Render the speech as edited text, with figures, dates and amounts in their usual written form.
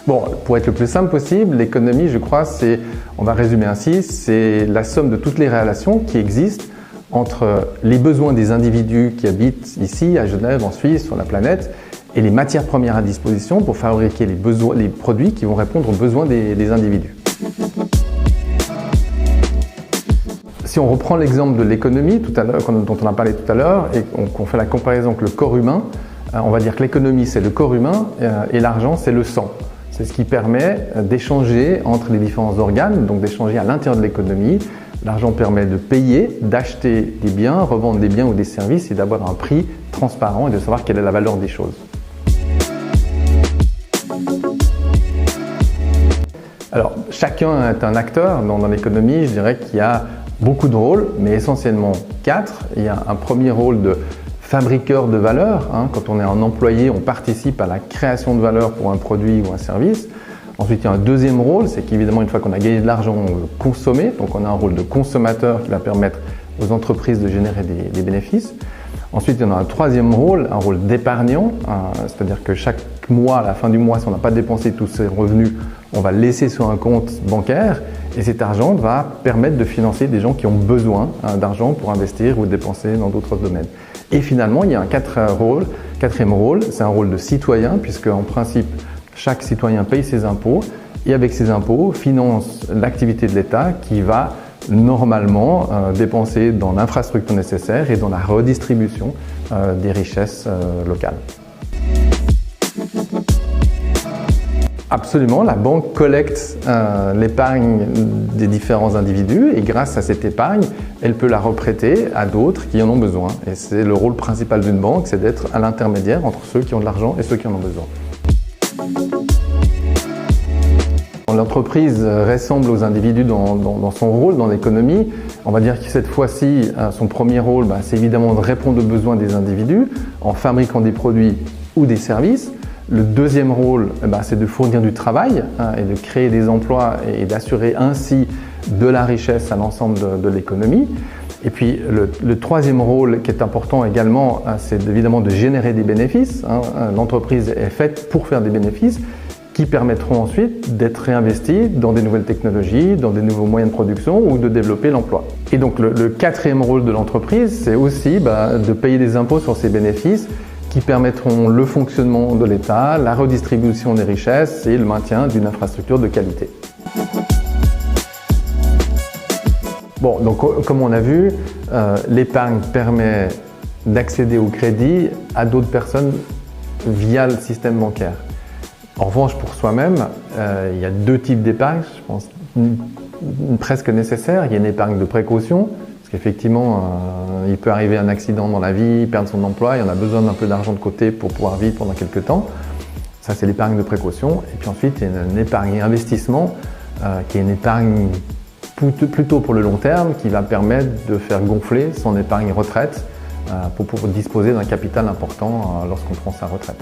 Bon, pour être le plus simple possible, l'économie, je crois, on va résumer ainsi, c'est la somme de toutes les relations qui existent entre les besoins des individus qui habitent ici, à Genève, en Suisse, sur la planète, et les matières premières à disposition pour fabriquer les produits qui vont répondre aux besoins des individus. Si on reprend l'exemple de l'économie dont on a parlé tout à l'heure et qu'on fait la comparaison avec le corps humain, on va dire que l'économie c'est le corps humain et l'argent c'est le sang. C'est ce qui permet d'échanger entre les différents organes, donc d'échanger à l'intérieur de l'économie. L'argent permet de payer, d'acheter des biens, revendre des biens ou des services et d'avoir un prix transparent et de savoir quelle est la valeur des choses. Alors, chacun est un acteur dans l'économie. Je dirais qu'il y a beaucoup de rôles, mais essentiellement 4. Il y a un premier rôle de fabriqueur de valeur. Quand on est un employé, on participe à la création de valeur pour un produit ou un service. Ensuite, il y a un deuxième rôle, c'est qu'évidemment, une fois qu'on a gagné de l'argent, on veut consommer. Donc, on a un rôle de consommateur qui va permettre aux entreprises de générer des bénéfices. Ensuite, il y en a un troisième rôle, un rôle d'épargnant. C'est-à-dire que chaque mois, à la fin du mois, si on n'a pas dépensé tous ses revenus, on va le laisser sur un compte bancaire. Et cet argent va permettre de financer des gens qui ont besoin d'argent pour investir ou dépenser dans d'autres domaines. Et finalement, il y a un quatrième rôle, c'est un rôle de citoyen, puisque en principe, chaque citoyen paye ses impôts et avec ses impôts finance l'activité de l'État qui va normalement dépenser dans l'infrastructure nécessaire et dans la redistribution des richesses locales. Absolument, la banque collecte l'épargne des différents individus et grâce à cette épargne, elle peut la reprêter à d'autres qui en ont besoin. Et c'est le rôle principal d'une banque, c'est d'être à l'intermédiaire entre ceux qui ont de l'argent et ceux qui en ont besoin. L'entreprise ressemble aux individus dans son rôle dans l'économie. On va dire que cette fois-ci, son premier rôle, c'est évidemment de répondre aux besoins des individus en fabriquant des produits ou des services. Le deuxième rôle, c'est de fournir du travail et de créer des emplois et d'assurer ainsi de la richesse à l'ensemble de l'économie. Et puis le troisième rôle qui est important également, c'est évidemment de générer des bénéfices. L'entreprise est faite pour faire des bénéfices qui permettront ensuite d'être réinvestis dans des nouvelles technologies, dans des nouveaux moyens de production ou de développer l'emploi. Et donc le quatrième rôle de l'entreprise, c'est aussi de payer des impôts sur ces bénéfices qui permettront le fonctionnement de l'État, la redistribution des richesses et le maintien d'une infrastructure de qualité. Bon, donc comme on a vu, l'épargne permet d'accéder au crédit à d'autres personnes via le système bancaire. En revanche, pour soi-même, il y a deux types d'épargne, je pense, presque nécessaires. Il y a une épargne de précaution, parce qu'effectivement, il peut arriver un accident dans la vie, perdre son emploi, et on a besoin d'un peu d'argent de côté pour pouvoir vivre pendant quelques temps. Ça, c'est l'épargne de précaution. Et puis ensuite, il y a une épargne investissement, qui est une épargne plutôt pour le long terme, qui va permettre de faire gonfler son épargne retraite pour pouvoir disposer d'un capital important lorsqu'on prend sa retraite.